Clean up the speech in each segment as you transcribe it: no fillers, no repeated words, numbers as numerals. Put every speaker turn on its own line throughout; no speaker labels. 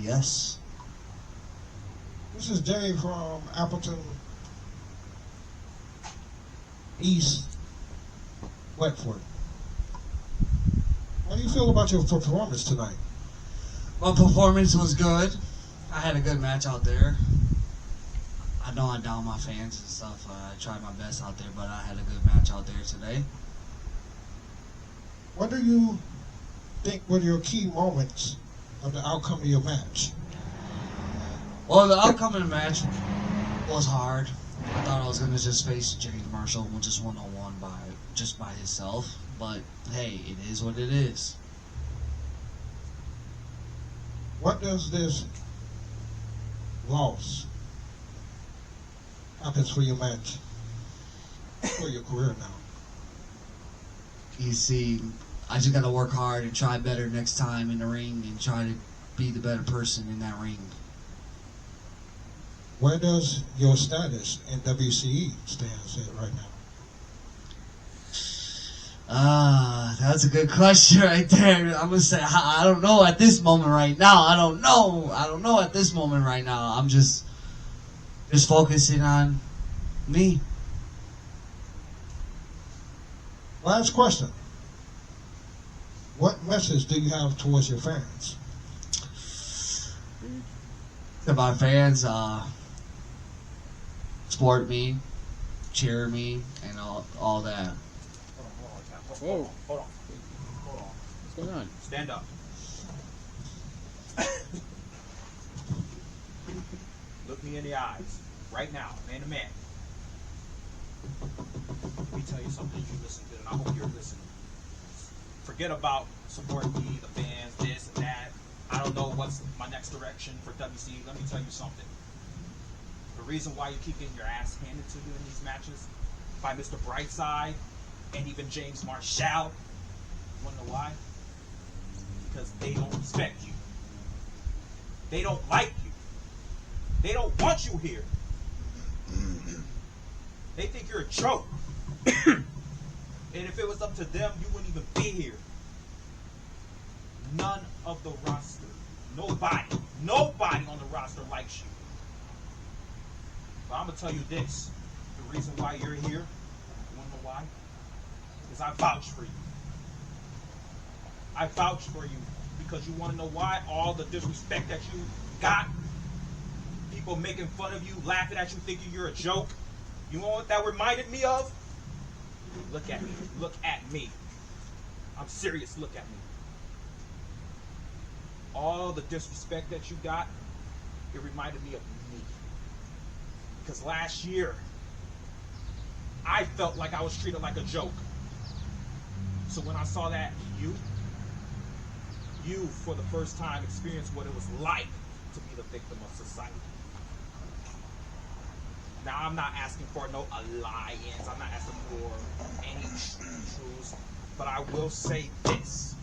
Yes.
This is Jay from Appleton East, Wetford. How do you feel about your performance tonight?
My performance was good. I had a good match out there. I know I downed my fans and stuff. I tried my best out there, but I had a good match out there today.
What do you think were your key moments of the outcome of your match?
Well, the outcome of the match was hard. I thought I was gonna just face James Marshall just one-on-one by himself, but hey, it is what it is.
What does this loss happens for your match, for your career now?
You see, I just gotta work hard and try better next time in the ring and try to be the better person in that ring.
Where does your status in WCE stand right now?
That's a good question right there. I'm gonna say I don't know at this moment right now. I don't know at this moment right now. I'm just focusing on me.
Last question. What message do you have towards your fans?
To my fans, support me, cheer me, and all that.
Whoa. Hold on. What's going on?
Stand up. Look me in the eyes. Right now, man to man. Let me tell you something. You listen good, and I hope you're listening. Forget about supporting me, the fans, this and that. I don't know what's my next direction for WCE. Let me tell you something. The reason why you keep getting your ass handed to you in these matches by Mr. Brightside and even James Marshall, you want to know why? Because they don't respect you. They don't like you. They don't want you here. They think you're a joke. And if it was up to them, you wouldn't even be here. None of the roster, nobody on the roster likes you. But I'm going to tell you this. The reason why you're here, you want to know why? Because I vouch for you. I vouch for you because you want to know why? All the disrespect that you got, people making fun of you, laughing at you, thinking you're a joke. You know what that reminded me of? Look at me. Look at me. I'm serious. Look at me. All the disrespect that you got, it reminded me of me. Because last year, I felt like I was treated like a joke. So when I saw that you for the first time experienced what it was like to be the victim of society. Now, I'm not asking for no alliance. I'm not asking for any truths. But I will say this.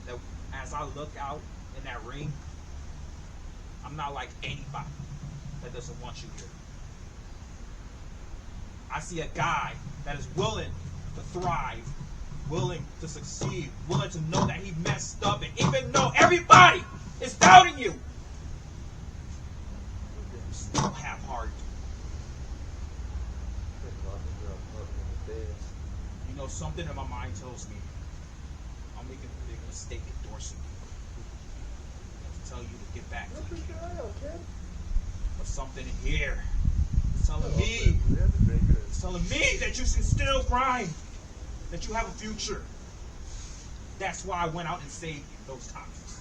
That as I look out in that ring, I'm not like anybody that doesn't want you here. I see a guy that is willing to thrive, willing to succeed, willing to know that he messed up, and even though everybody is doubting you, you still have heart. You know, something in my mind tells me I'm making a big mistake endorsing you. I have to tell you to get back to me. But something in here is telling me that you can still grind, that you have a future. That's why I went out and saved you those times.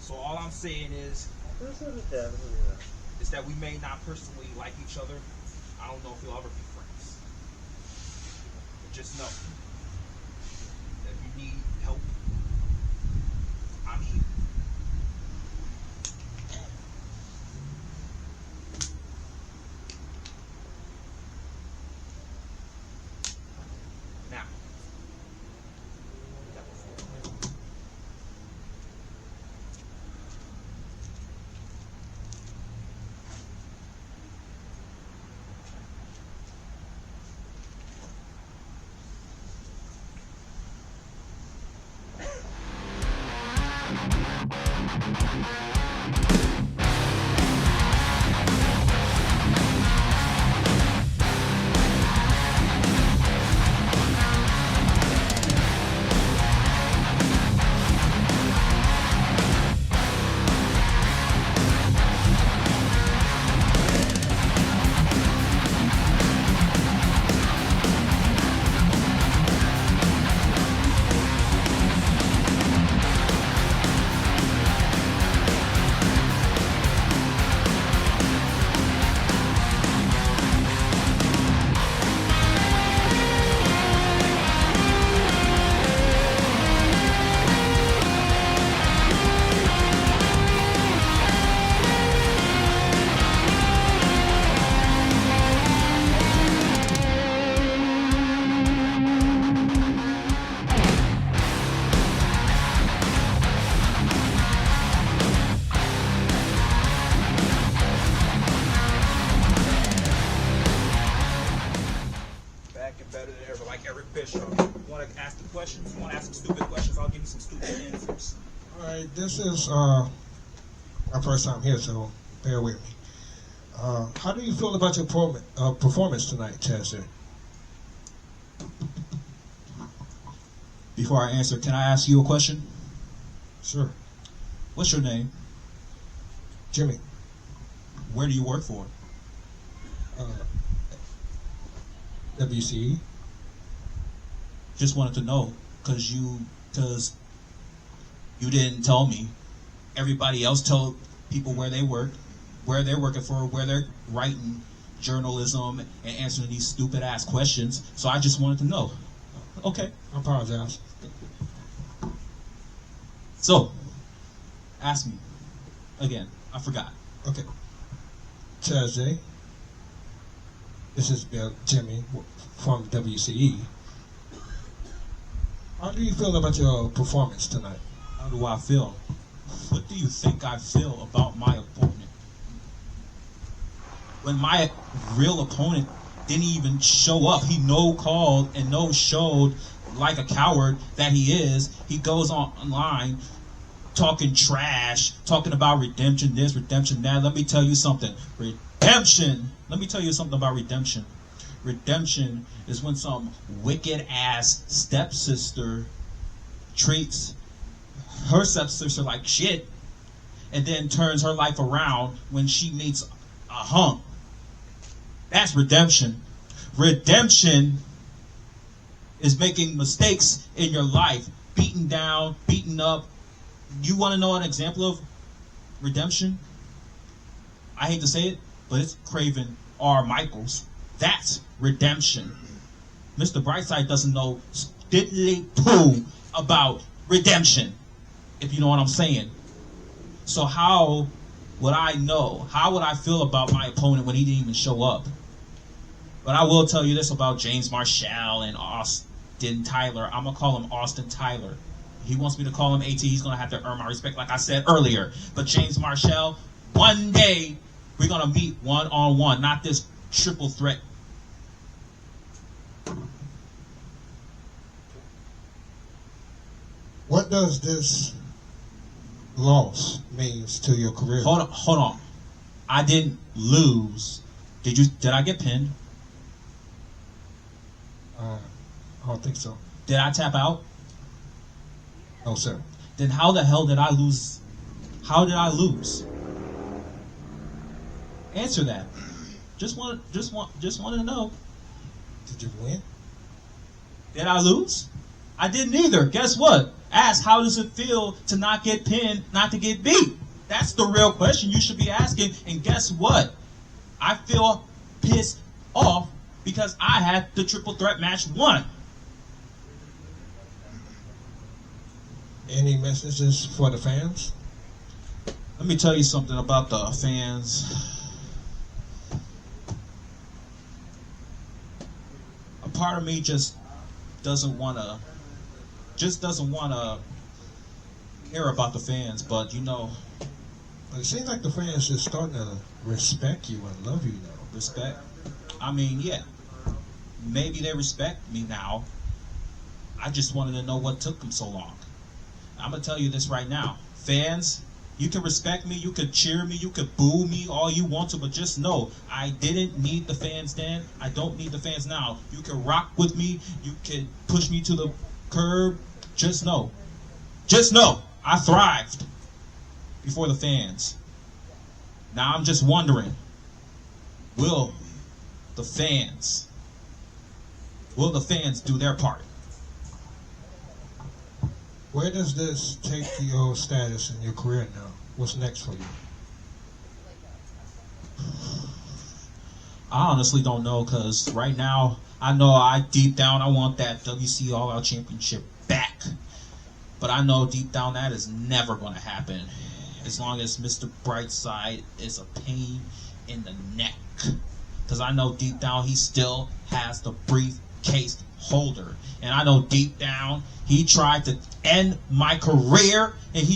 So all I'm saying is that we may not personally like each other. I don't know if we'll ever be friends. But just know that if you need help, I'm here. Now, better than ever, like Eric Bishop. You want to ask the questions? You want to ask some stupid questions? I'll give you some stupid answers.
All right, this is my first time here, so bear with me. How do you feel about your performance tonight, Chester?
Before I answer, can I ask you a question?
Sure.
What's your name?
Jimmy.
Where do you work for?
WCE.
Just wanted to know, cause you didn't tell me. Everybody else told people where they work, where they're working for, where they're writing journalism and answering these stupid ass questions. So I just wanted to know. Okay.
I apologize.
So, ask me again. I forgot.
Okay. Thursday. This is Jimmy from WCE. How do you feel about your performance tonight?
How do I feel? What do you think I feel about my opponent? When my real opponent didn't even show up, he no-called and no-showed like a coward that he is. He goes online talking trash, talking about redemption this, redemption that. Let me tell you something. Redemption. Let me tell you something about redemption. Redemption is when some wicked-ass stepsister treats her stepsister like shit and then turns her life around when she meets a hunk. That's redemption. Redemption is making mistakes in your life, beaten down, beaten up. You want to know an example of redemption? I hate to say it, but it's Craven R. Michaels. That's redemption. Mr. Brightside doesn't know diddly poo about redemption, if you know what I'm saying. So how would I know? How would I feel about my opponent when he didn't even show up? But I will tell you this about James Marshall and Austin Tyler. I'm going to call him Austin Tyler. He wants me to call him AT. He's going to have to earn my respect like I said earlier. But James Marshall, one day we're going to meet one-on-one, not this triple threat.
What does this loss means to your career?
Hold on. I didn't lose. Did I get pinned?
I don't think so.
Did I tap out?
No, sir.
Then how the hell did I lose? How did I lose? Answer that. Just wanted to know.
Did you win?
Did I lose? I didn't either. Guess what? Ask, how does it feel to not get pinned, not to get beat? That's the real question you should be asking. And guess what? I feel pissed off because I had the triple threat match won.
Any messages for the fans?
Let me tell you something about the fans. A part of me just doesn't want to care about the fans, but you know,
But it seems like the fans are starting to respect you and love you now.
respect. I mean, yeah, maybe they respect me now. I just wanted to know what took them so long. I'm gonna tell you this right now, fans. You can respect me, you could cheer me, you could boo me all you want to, but just know, I didn't need the fans then. I don't need the fans now. You can rock with me, you can push me to the curb. Just know, I thrived before the fans. Now I'm just wondering, will the fans do their part?
Where does this take your status in your career now? What's next for you?
I honestly don't know, because right now, I know deep down I want that WCE All Out Championship back. But I know deep down that is never going to happen as long as Mr. Brightside is a pain in the neck. Because I know deep down he still has the briefcase holder. And I know deep down he tried to end my career, and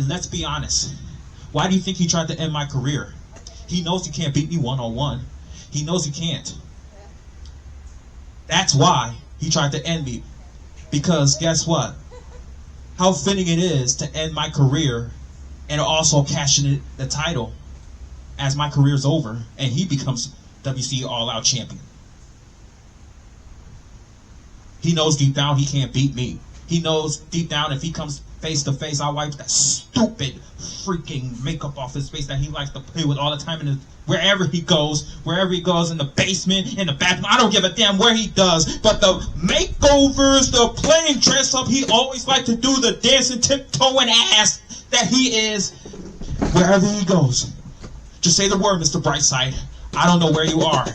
let's be honest, why do you think he tried to end my career? He knows he can't beat me one-on-one. He knows he can't. That's That's why he tried to end me. Because guess what? How fitting it is to end my career and also cashing in the title as my career's over and he becomes WCE All-Out champion. He knows deep down he can't beat me. He knows deep down if he comes face to face, I'll wipe that stupid freaking makeup off his face that he likes to play with all the time in wherever he goes, in the basement, in the bathroom. I don't give a damn where he does. But the makeovers, the playing dress up, he always likes to do the dancing, tiptoeing ass that he is wherever he goes. Just say the word, Mr. Brightside. I don't know where you are,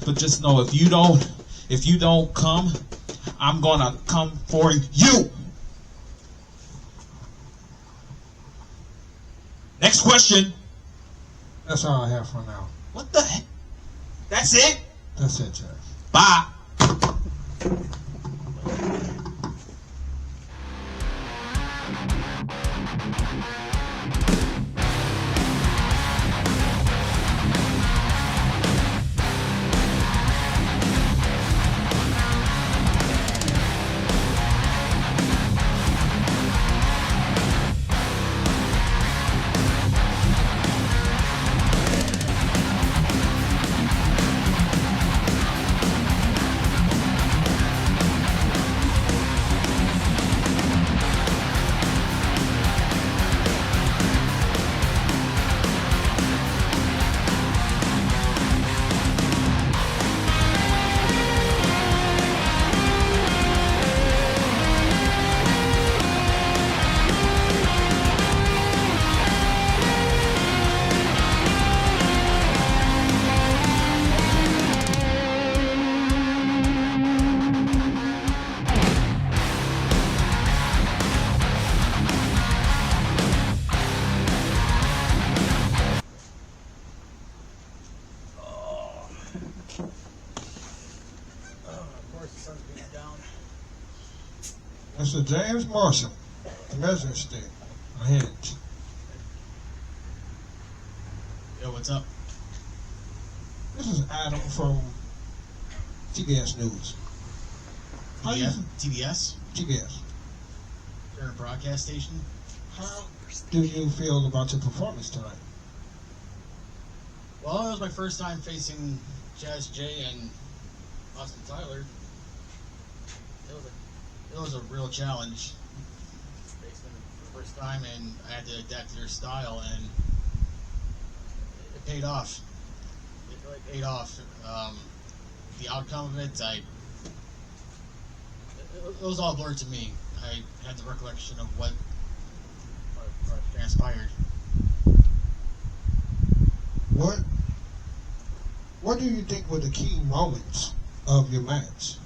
but just know if you don't come, I'm gonna come for you. Next question.
That's all I have for now.
What the heck? That's it?
That's it, Jack.
Bye.
Mr. James Marshall, the measuring stick, a hinge.
Yo, what's up?
This is Adam from TBS News. How you,
TBS?
TBS.
You're a broadcast station?
How do you feel about your performance tonight?
Well, it was my first time facing Jazz J and Austin Tyler. It was a real challenge. Facing them for the first time, and I had to adapt to their style, and it paid off. It really paid off. The outcome of it, it was all blurred to me. I had the recollection of what transpired.
What do you think were the key moments of your match?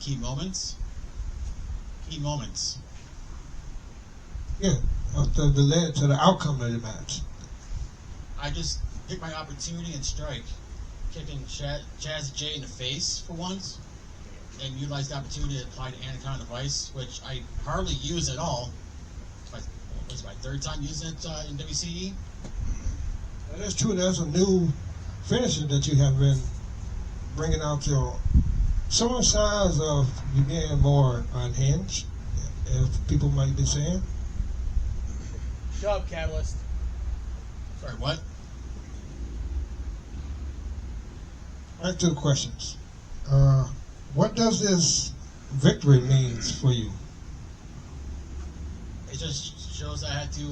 Key moments? Key moments.
Yeah, that led to the outcome of the match.
I just picked my opportunity and strike. Kicking Chaz J in the face for once, and utilized the opportunity to apply the Anaconda Vice, which I hardly use at all. It's my third time using it in WCE.
That is true. There's a new finisher that you have been bringing out your similar signs of you being more unhinged, if people might be saying.
Shut up, Catalyst.
Sorry, what?
Back to the questions. What does this victory means for you?
It just shows I had to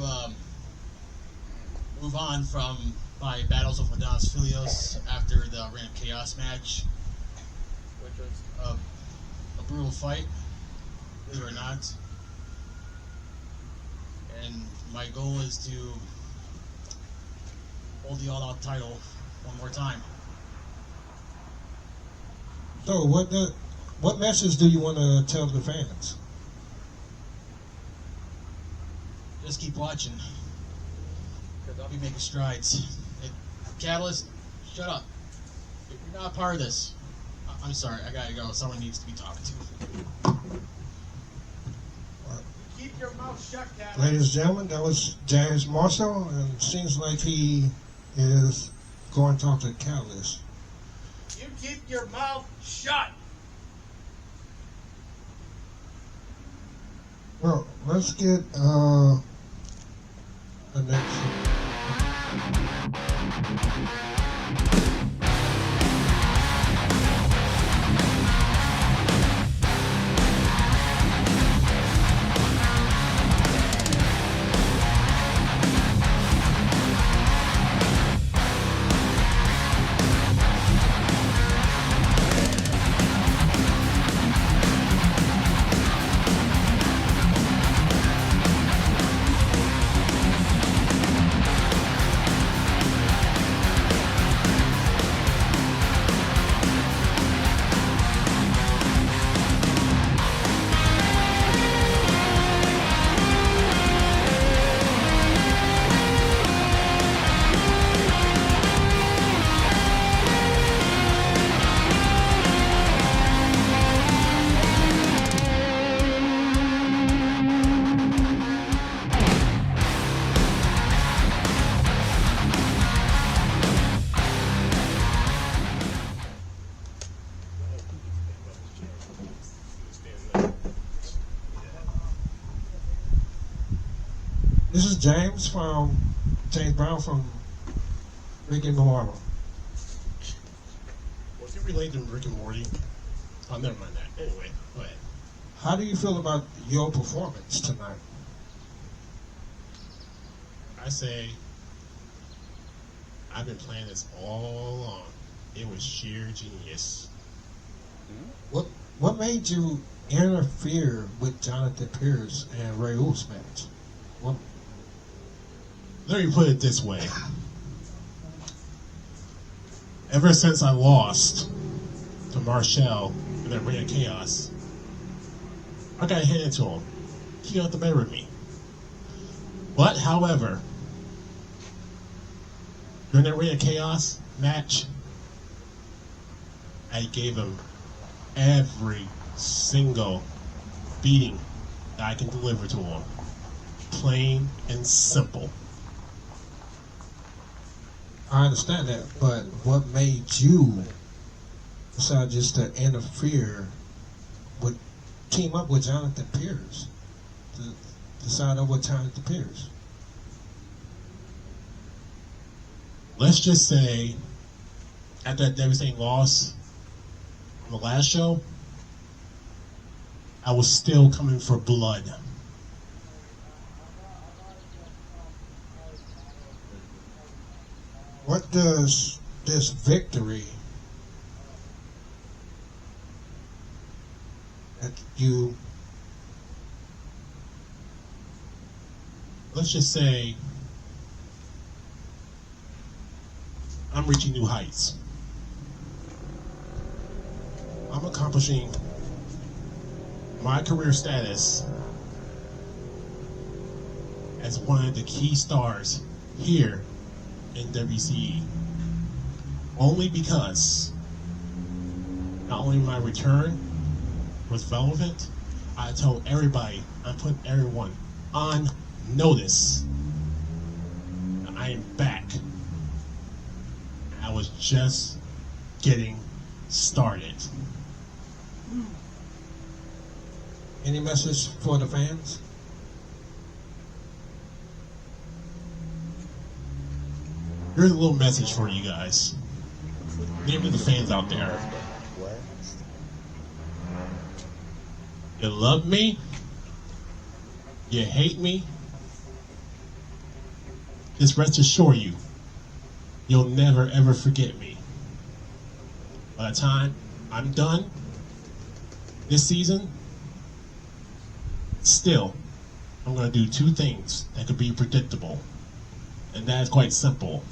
move on from my battles with Adonis Filios after the Reign of Chaos match, which was a brutal fight, believe it or not. And my goal is to hold the All-Out title one more time.
So what message do you want to tell the fans?
Just keep watching, because I'll be making strides. Catalyst, shut up. You're not part of this. I'm sorry, I gotta go. Someone needs to be talked to.
Keep your mouth shut, Catalyst.
Ladies and gentlemen, that was James Marshall, and it seems like he is going to talk to Catalyst.
You keep your mouth shut.
Well, let's get the next. This is James Brown from Rick and Morty.
Was it related to Rick and Morty? Oh, never mind that. Anyway, go ahead.
How do you feel about your performance tonight?
I say, I've been playing this all along. It was sheer genius.
What made you interfere with Jonathan Pierce and Ray Wolf's match? What,
Let me put it this way. Ever since I lost to Marshall in that Ring of Chaos, I got hit into him. He got the better of me. But, however, during that Ring of Chaos match, I gave him every single beating that I can deliver to him. Plain and simple.
I understand that, but what made you decide just to team up with Jonathan Pierce? To decide on what Jonathan Pierce?
Let's just say, after that devastating loss on the last show, I was still coming for blood.
What does this victory that you
Let's just say, I'm reaching new heights. I'm accomplishing my career status as one of the key stars here in WCE. Only because not only my return was relevant, I told everybody, I put everyone on notice that I am back. I was just getting started.
any message for the fans?
Here's a little message for you guys. Maybe the fans out there. You love me? You hate me? Just rest assured you'll never ever forget me. By the time I'm done this season, still, I'm going to do two things that could be predictable. And that is quite simple.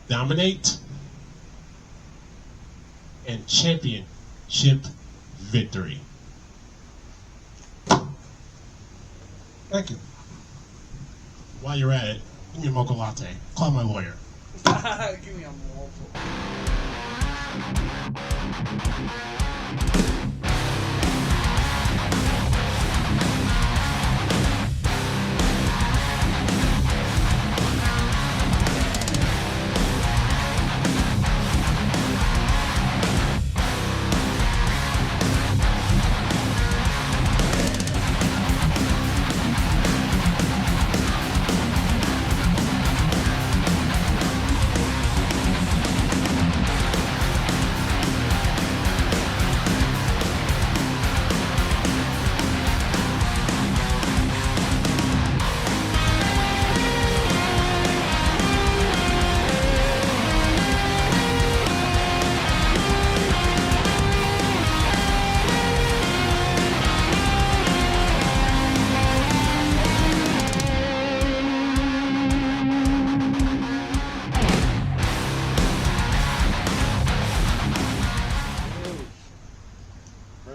Dominate and championship victory.
Thank you.
While you're at it, give me a mocha latte. Call my lawyer.
Give me a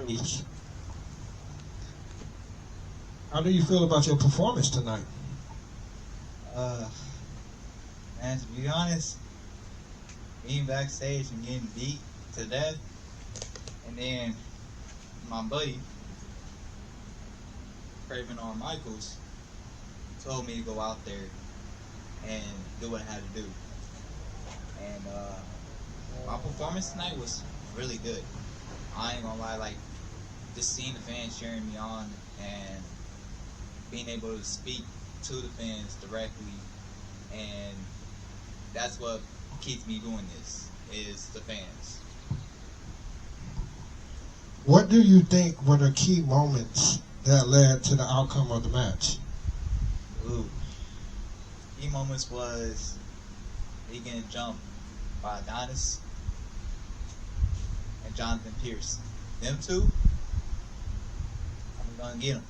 lose. How do you feel about your performance tonight?
Man, to be honest, being backstage and getting beat to death, and then my buddy, Craven R. Michaels, told me to go out there and do what I had to do. And my performance tonight was really good. I ain't gonna lie, like, just seeing the fans cheering me on and being able to speak to the fans directly, and that's what keeps me doing this, is the fans.
What do you think were the key moments that led to the outcome of the match?
Ooh. Key moments was he getting jumped by Adonis and Jonathan Pierce. Them two, I'm gonna get them.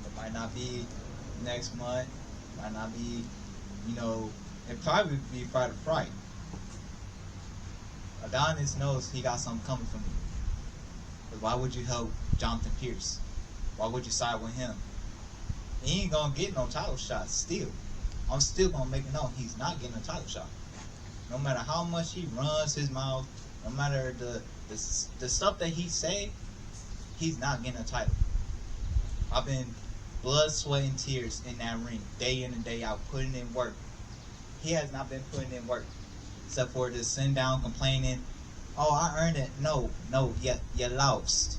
It might not be next month, might not be, it probably be Friday Fright. Adonis knows he got something coming from you. But why would you help Jonathan Pierce? Why would you side with him? He ain't gonna get no title shot still. I'm still gonna make it known he's not getting a title shot. No matter how much he runs his mouth, no matter the stuff that he say, he's not getting a title. I've been blood, sweat, and tears in that ring, day in and day out, putting in work. He has not been putting in work, except for this sitting down complaining, oh, I earned it. No, you lost.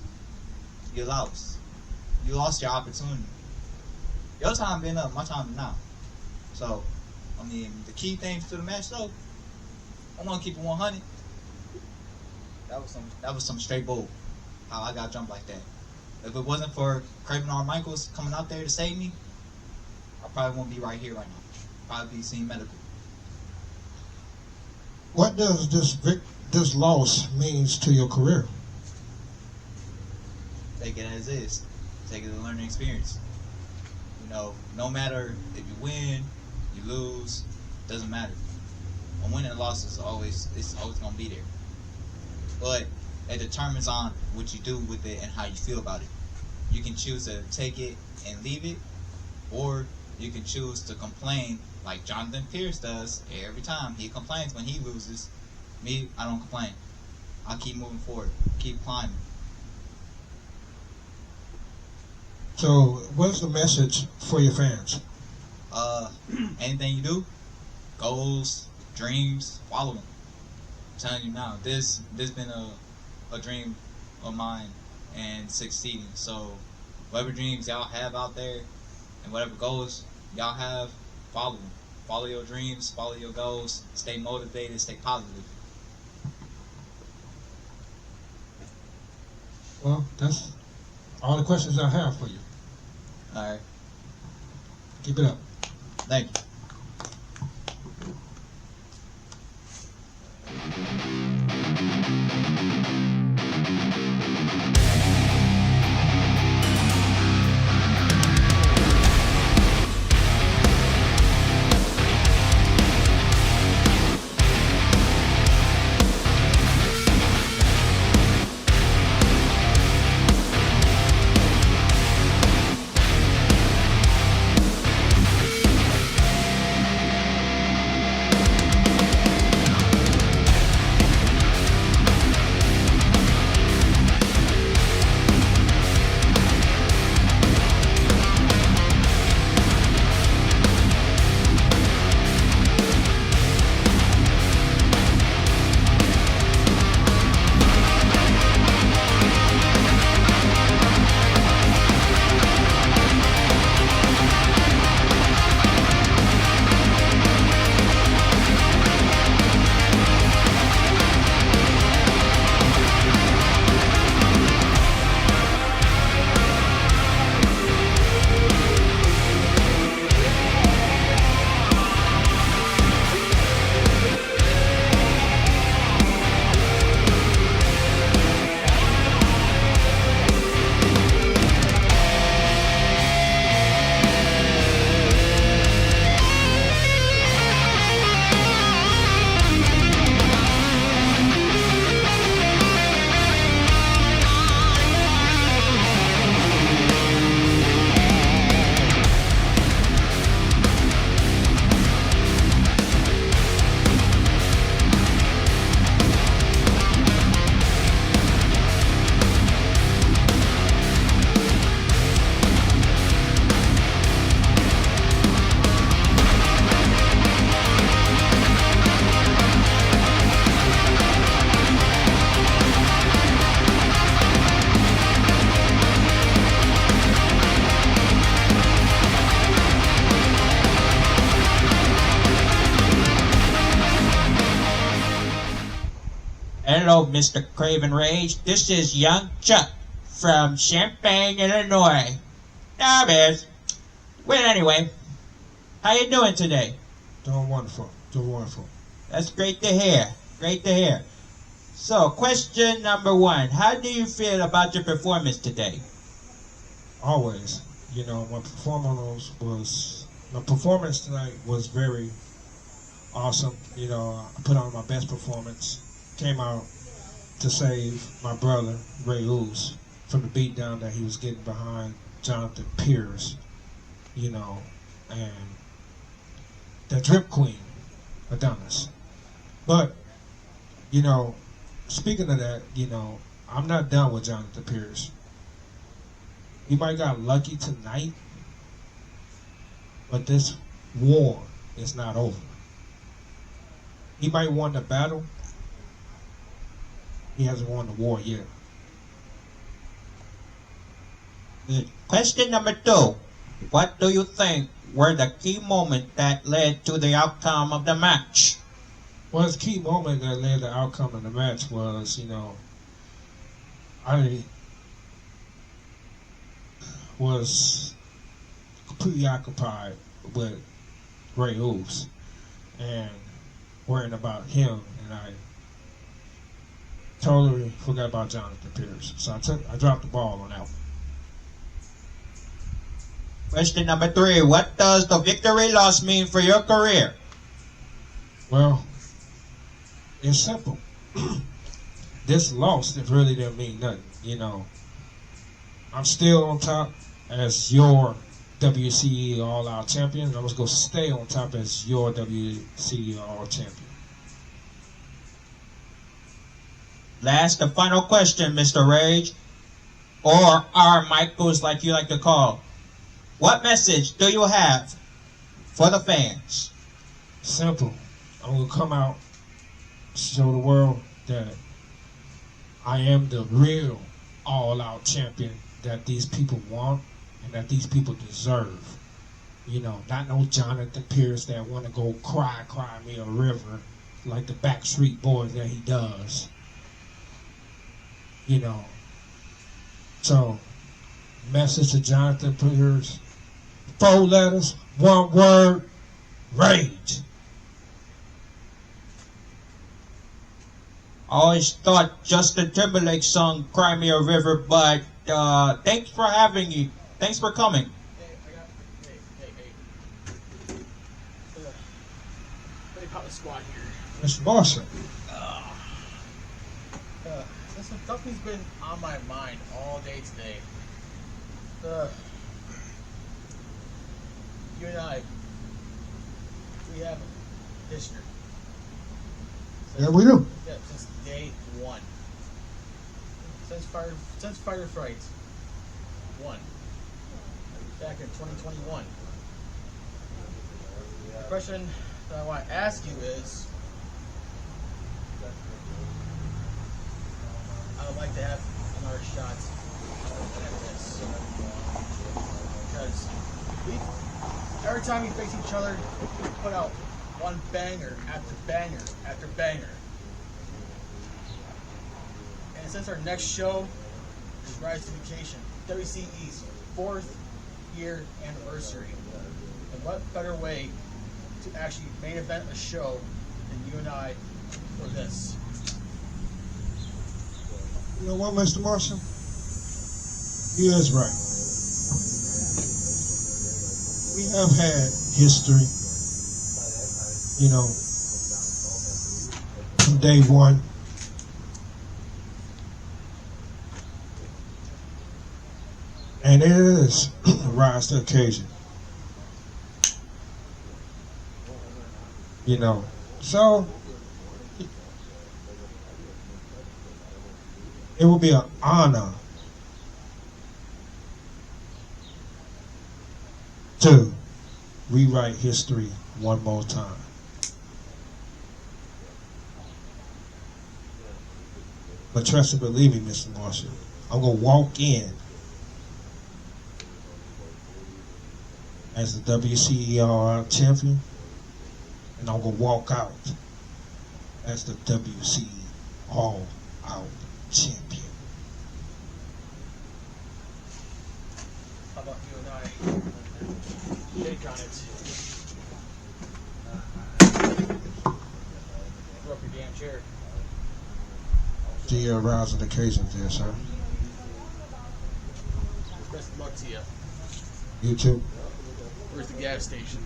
You lost. You lost your opportunity. Your time been up, my time is now. So, the key things to the match, though, I want to keep it 100. That was some straight bull, how I got jumped like that. If it wasn't for Craven R. Michaels coming out there to save me, I probably won't be right here right now. Probably be seeing medical.
What does this loss means to your career?
Take it as is. Take it as a learning experience. No matter if you win, you lose, doesn't matter. A win and loss is always gonna be there. But it determines on what you do with it and how you feel about it. You can choose to take it and leave it, or you can choose to complain like Jonathan Pierce does every time. He complains when he loses. Me, I don't complain. I keep moving forward, keep climbing.
So, what's the message for your fans?
Anything you do, goals, dreams, follow them. I'm telling you now, this been a dream of mine and succeeding. So, whatever dreams y'all have out there and whatever goals y'all have, follow them. Follow your dreams, follow your goals, stay motivated, stay positive.
Well, that's all the questions I have for you.
All right.
Keep it up.
Thank you.
Hello, Mr. Craven Rage. This is Young Chuck from Champaign, Illinois. Nah, bears. Well, anyway, how you doing today?
Doing wonderful. Doing wonderful.
That's great to hear. Great to hear. So, question number 1. How do you feel about your performance today?
Always. You know, my performance tonight was very awesome. You know, I put on my best performance. Came out to save my brother, Ray Ooze, from the beatdown that he was getting behind Jonathan Pierce. You know, and the drip queen, Adonis. But, you know, speaking of that, you know, I'm not done with Jonathan Pierce. He might got lucky tonight, but this war is not over. He might won the battle. He hasn't won the war yet.
Good. Question number 2. What do you think were the key moments that led to the outcome of the match?
Well, the key moment that led to the outcome of the match was, you know, I was completely occupied with Ray Ooze and worrying about him, and I totally forgot about Jonathan Pierce. So I dropped the ball on that one.
Question number 3. What does the victory loss mean for your career?
Well, it's simple. This loss, it really didn't mean nothing. You know, I'm still on top as your WCE All-Out Champion. I'm going to stay on top as your WCE All Champion.
Last and final question, Mr. Rage, or R. Michaels, like you like to call. What message do you have for the fans?
Simple. I'm going to come out, show the world that I am the real all-out champion that these people want and that these people deserve. You know, not no Jonathan Pierce that want to go cry me a river like the Backstreet Boys that he does. You know. So, message to Jonathan Pierce. 4 letters, 1 word, rage.
I always thought Justin Timberlake sung Cry Me a River, but thanks for having me. Thanks for coming.
Let me pop the squad here.
Mr. Marshall.
Listen, something's been on my mind all day today. You and I, we have history.
Yeah, we do.
Yeah, since day 1. Since Fire Fright 1. Back in 2021. The question that I want to ask you is, I would like to have another shot at this. Because every time we face each other, we put out one banger after banger after banger. And since our next show is Rise to Vacation, WCE's 4th year anniversary, and what better way to actually main event a show than you and I for this?
You know what, Mr. Marshall? He is right. We have had history, you know, from day 1. And it is a rise to occasion. You know, so it will be an honor to rewrite history one more time. But trust and believe me, Mr. Marshall, I'm going to walk in as the WCE champion, and I'm going to walk out as the WCE all out champion.
How about you and I shake on it? Throw up your damn chair.
To your arousing occasions there, sir.
Best of luck to you.
You too.
Where's the gas station?